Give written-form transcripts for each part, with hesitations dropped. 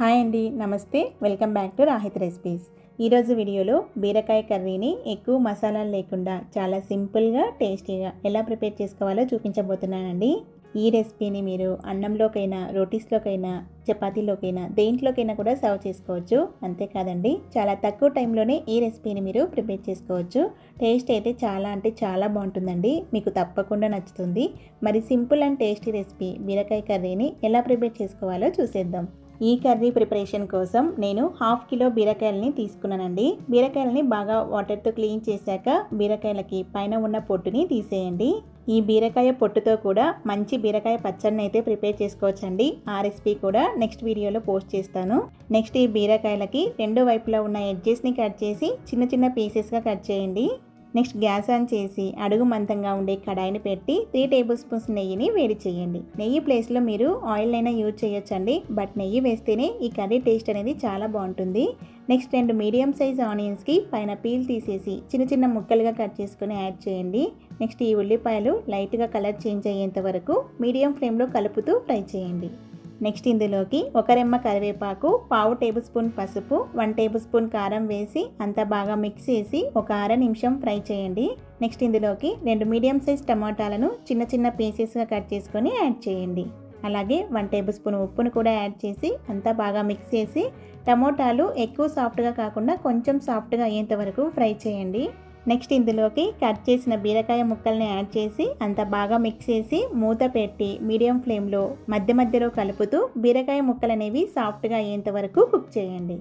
Hi అండి, నమస్తే. Welcome back to Rahith recipes. ఈరోజు వీడియోలో బీరకాయ కర్రీని ఎక్కువ మసాలాలు లేకుండా చాలా సింపుల్గా టేస్టీగా ఎలా ప్రిపేర్ చేసుకోవాలో చూపించబోతున్నానండి. ఈ రెసిపీని మీరు అన్నంలోకైనా, రోటీస్లోకైనా, చపాతీలోకైనా, దేంట్లోకైనా కూడా సర్వ్ చేసుకోవచ్చు. అంతేకాదండి, చాలా తక్కువ టైంలోనే ఈ రెసిపీని మీరు ప్రిపేర్ చేసుకోవచ్చు. టేస్ట్ అయితే చాలా అంటే చాలా బాగుంటుందండి. మీకు తప్పకుండా నచ్చుతుంది. మరి సింపుల్ అండ్ టేస్టీ రెసిపీ బీరకాయ కర్రీని ఎలా ప్రిపేర్ చేసుకోవాలో చూసేద్దాం. ఈ కర్రీ ప్రిపరేషన్ కోసం నేను 1/2 కిలో బీరకాయలని తీసుకున్నానండి. బీరకాయలని బాగా వాటర్తో క్లీన్ చేశాక బీరకాయలకి పైన ఉన్న పొట్టుని తీసేయండి. ఈ బీరకాయ పొట్టుతో కూడా మంచి బీరకాయ పచ్చడిని అయితే ప్రిపేర్ చేసుకోవచ్చండి. ఆ రెసిపీ కూడా నెక్స్ట్ వీడియోలో పోస్ట్ చేస్తాను. నెక్స్ట్ ఈ బీరకాయలకి రెండు వైపులా ఉన్న ఎడ్జెస్ని కట్ చేసి చిన్న చిన్న పీసెస్గా కట్ చేయండి. నెక్స్ట్ గ్యాస్ ఆన్ చేసి అడుగు మందంగా ఉండే కడాయిని పెట్టి 3 టేబుల్ స్పూన్స్ నెయ్యిని వేడి చేయండి. నెయ్యి ప్లేస్లో మీరు ఆయిల్ అయినా యూజ్ చేయొచ్చండి, బట్ నెయ్యి వేస్తేనే ఈ కర్రీ టేస్ట్ అనేది చాలా బాగుంటుంది. నెక్స్ట్ 2 మీడియం సైజ్ ఆనియన్స్కి పైన పీల్ తీసేసి చిన్న చిన్న ముక్కలుగా కట్ చేసుకొని యాడ్ చేయండి. నెక్స్ట్ ఈ ఉల్లిపాయలు లైట్గా కలర్ చేంజ్ అయ్యేంత వరకు మీడియం ఫ్లేమ్లో కలుపుతూ ఫ్రై చేయండి. నెక్స్ట్ ఇందులోకి 1 రెమ్మ కరివేపాకు, 1/2 టేబుల్ స్పూన్ పసుపు, 1 టేబుల్ స్పూన్ కారం వేసి అంతా బాగా మిక్స్ చేసి ఒక 1/2 నిమిషం ఫ్రై చేయండి. నెక్స్ట్ ఇందులోకి 2 మీడియం సైజ్ టమాటాలను చిన్న చిన్న పీసెస్గా కట్ చేసుకొని యాడ్ చేయండి. అలాగే 1 టేబుల్ స్పూన్ ఉప్పును కూడా యాడ్ చేసి అంతా బాగా మిక్స్ చేసి టమోటాలు ఎక్కువ సాఫ్ట్గా కాకుండా కొంచెం సాఫ్ట్గా అయ్యేంత వరకు ఫ్రై చేయండి. నెక్స్ట్ ఇందులోకి కట్ చేసిన బీరకాయ ముక్కల్ని యాడ్ చేసి అంత బాగా మిక్స్ చేసి మూత పెట్టి మీడియం ఫ్లేమ్లో మధ్య మధ్యలో కలుపుతూ బీరకాయ ముక్కలు అనేవి సాఫ్ట్గా అయ్యేంత వరకు కుక్ చేయండి.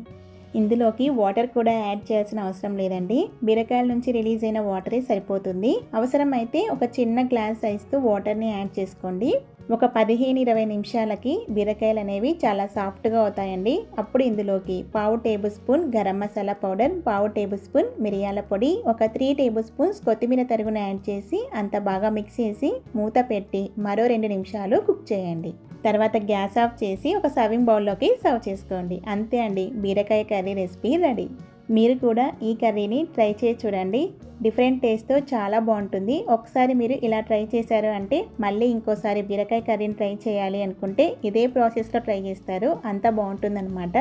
ఇందులోకి వాటర్ కూడా యాడ్ చేయాల్సిన అవసరం లేదండి. బీరకాయల నుంచి రిలీజ్ అయిన వాటరే సరిపోతుంది. అవసరమైతే ఒక చిన్న గ్లాస్ సైజుతో వాటర్ని యాడ్ చేసుకోండి. ఒక 15-20 నిమిషాలకి బీరకాయలు అనేవి చాలా సాఫ్ట్గా అవుతాయండి. అప్పుడు ఇందులోకి 1/2 table spoon garam masala powder, 1/2 table spoon మిరియాల పొడి, ఒక 3 టేబుల్ స్పూన్స్ కొత్తిమీర తరుగును యాడ్ చేసి అంత బాగా మిక్స్ చేసి మూత పెట్టి మరో 2 నిమిషాలు కుక్ చేయండి. తర్వాత గ్యాస్ ఆఫ్ చేసి ఒక సర్వింగ్ బౌల్లోకి సర్వ్ చేసుకోండి. అంతే అండి, బీరకాయ కర్రీ రెసిపీ రెడీ. మీరు కూడా ఈ కర్రీని ట్రై చేసి చూడండి. డిఫరెంట్ టేస్ట్తో చాలా బాగుంటుంది. ఒకసారి మీరు ఇలా ట్రై చేశారు అంటే మళ్ళీ ఇంకోసారి బీరకాయ కర్రీని ట్రై చేయాలి అనుకుంటే ఇదే ప్రాసెస్లో ట్రై చేస్తారు. అంత బాగుంటుందన్నమాట.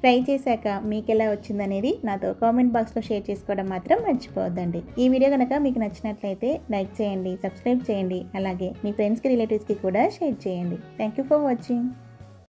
ట్రై చేశాక మీకు ఎలా వచ్చిందనేది నాతో కామెంట్ బాక్స్లో షేర్ చేసుకోవడం మాత్రం మర్చిపోవద్దండి. ఈ వీడియో కనుక మీకు నచ్చినట్లయితే లైక్ చేయండి, సబ్స్క్రైబ్ చేయండి, అలాగే మీ ఫ్రెండ్స్కి, రిలేటివ్స్కి కూడా షేర్ చేయండి. Thank you for watching.